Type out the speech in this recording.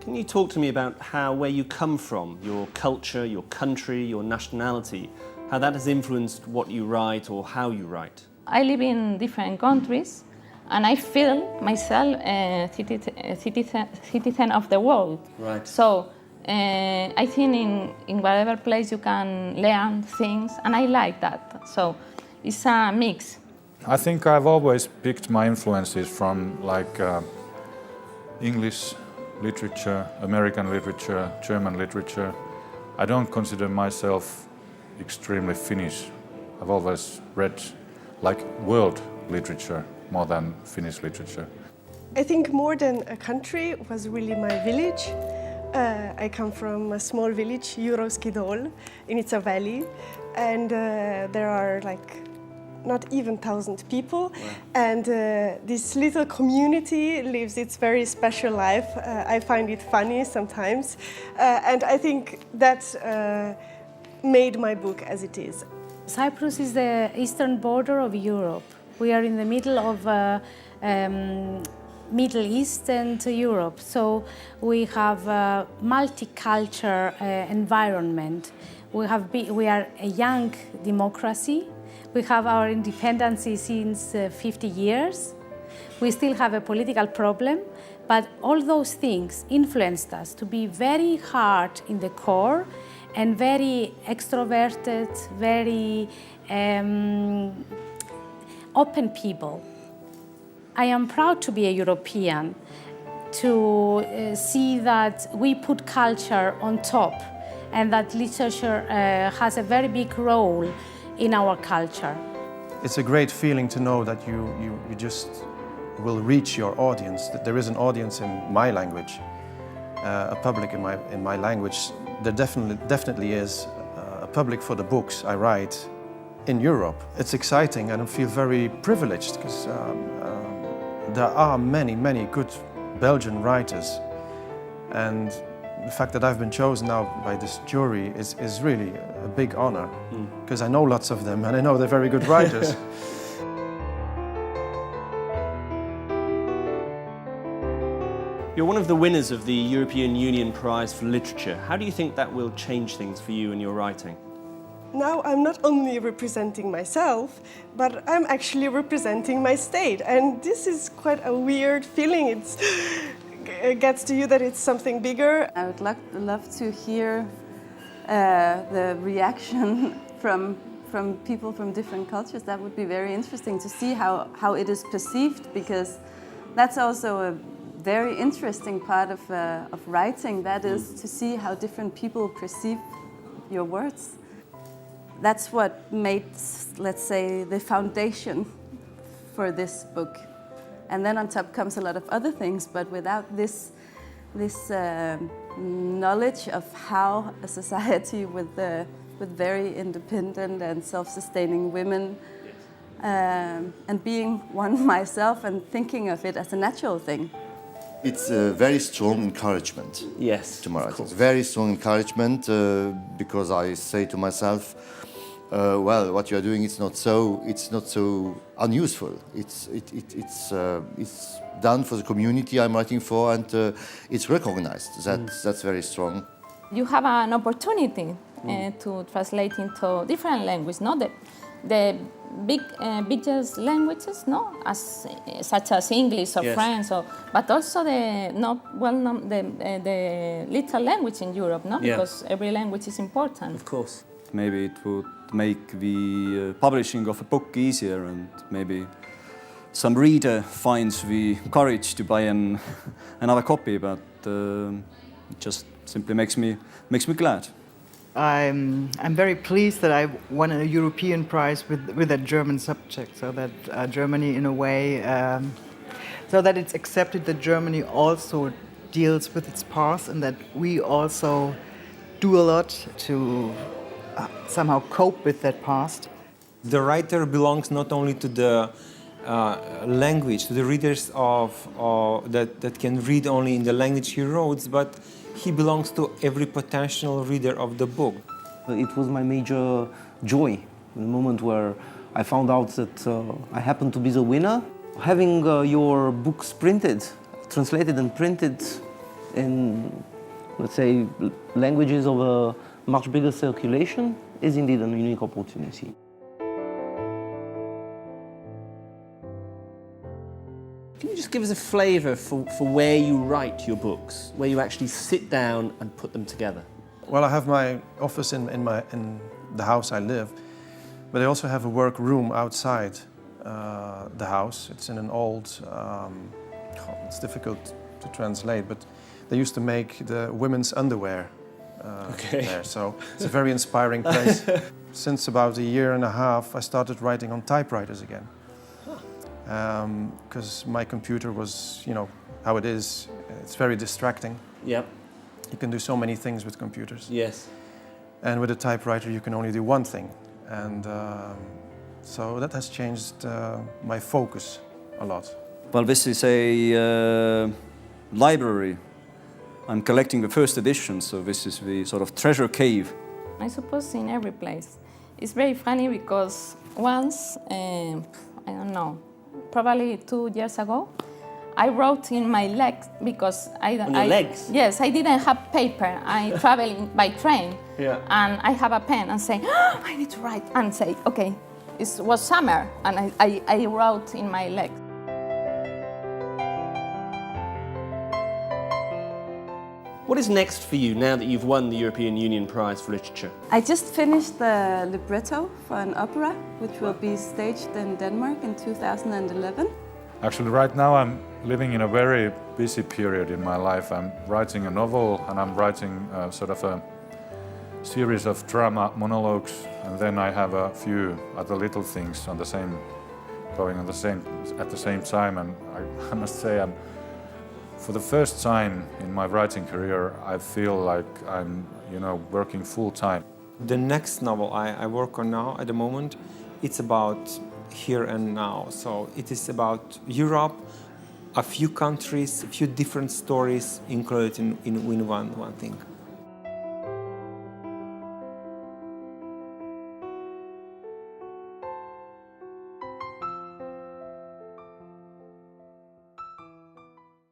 Can you talk to me about where you come from, your culture, your country, your nationality, how that has influenced what you write or how you write? I live in different countries and I feel myself a citizen of the world. Right. So I think in whatever place you can learn things, and I like that. So it's a mix. I think I've always picked my influences from English literature, American literature, German literature. I don't consider myself extremely Finnish. I've always read world literature more than Finnish literature. I think more than a country was really my village. I come from a small village, Juroskidol, in Itza Valley, and there are not even 1,000 people. Wow. And this little community lives its very special life. I find it funny sometimes, and I think that made my book as it is. Cyprus is the eastern border of Europe. We are in the middle of Middle East and Europe, so we have a multicultural environment. We are a young democracy. We have our independence since 50 years. We still have a political problem, but all those things influenced us to be very hard in the core and very extroverted, very open people. I am proud to be a European, to see that we put culture on top and that literature has a very big role in our culture. It's a great feeling to know that you just will reach your audience, that there is an audience in my language, a public in my language. There definitely is a public for the books I write in Europe. It's exciting and I feel very privileged because there are many good Belgian writers, and the fact that I've been chosen now by this jury is really a big honor, because I know lots of them and I know they're very good writers. You're one of the winners of the European Union Prize for Literature. How do you think that will change things for you in your writing? Now I'm not only representing myself, but I'm actually representing my state. And this is quite a weird feeling. It gets to you that it's something bigger. I would love to hear the reaction from people from different cultures. That would be very interesting to see how it is perceived, because that's also a very interesting part of writing. That is to see how different people perceive your words. That's what made, let's say, the foundation for this book. And then on top comes a lot of other things, but without this knowledge of how a society with very independent and self-sustaining women, and being one myself and thinking of it as a natural thing. It's a very strong encouragement. Yes, to my writing. It's very strong encouragement because I say to myself, well, what you are doing it's not so unuseful. It's done for the community I'm writing for, and it's recognized. That's very strong. You have an opportunity to translate into different languages, not the biggest languages, no, such as English or French, but also the not well-known the little language in Europe, no, because every language is important. Of course. Maybe it would make the publishing of a book easier, and maybe some reader finds the courage to buy another copy, but it just simply makes me glad. I'm very pleased that I won a European prize with a German subject, so that Germany, in a way, so that it's accepted that Germany also deals with its past, and that we also do a lot to somehow cope with that past. The writer belongs not only to the language, to the readers that can read only in the language he wrote, but he belongs to every potential reader of the book. It was my major joy, the moment where I found out that I happened to be the winner. Having your books printed, translated and printed, in, let's say, languages of a much bigger circulation is indeed a unique opportunity. Can you just give us a flavour for where you write your books, where you actually sit down and put them together? Well, I have my office in the house I live, but I also have a work room outside the house. It's in an old, it's difficult to translate, but they used to make the women's underwear there, so it's a very inspiring place. Since about a year and a half, I started writing on typewriters again. Because my computer was, you know, how it is, it's very distracting. Yep. You can do so many things with computers. Yes. And with a typewriter, you can only do one thing. And so that has changed my focus a lot. Well, this is a library. I'm collecting the first edition, so this is the sort of treasure cave. I suppose in every place. It's very funny because once, I don't know, probably 2 years ago, I wrote in my legs because On your legs? Yes, I didn't have paper. I traveling by train, Yeah. and I have a pen and say, oh, I need to write, and say, okay, it was summer, and I wrote in my legs. What is next for you now that you've won the European Union Prize for Literature? I just finished the libretto for an opera, which will be staged in Denmark in 2011. Actually, right now I'm living in a very busy period in my life. I'm writing a novel and I'm writing sort of a series of drama monologues, and then I have a few other little things on the same, going on the same at the same time. And I must say, for the first time in my writing career, I feel like I'm, you know, working full time. The next novel I work on now at the moment, it's about here and now. So it is about Europe, a few countries, a few different stories included in one thing.